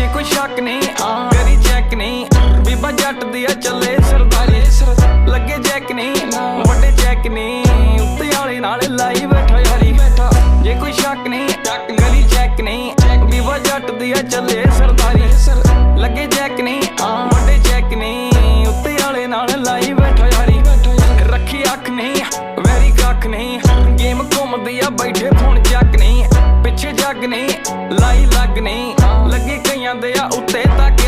जे कोई शक नहीं करी चेक नहीं, बीबा जट दी चले सरदारी, लगे चेक नहीं वड्डे चेक नहीं, उत्ते आले नाल लाई बैठा यारी। जे कोई शक नहीं करी चेक नहीं, बीबा जट दी चले सरदारी, लगे चेक नहीं वड्डे चेक नहीं, उत्ते आले नाल लाई बैठा यारी। रखी अख नहीं वैरी कख नहीं, गेम घूमदी आ बैठे फोन चक नहीं, पिछे जग नहीं लाई लग नहीं, लगे कईयां दे उत्ते तक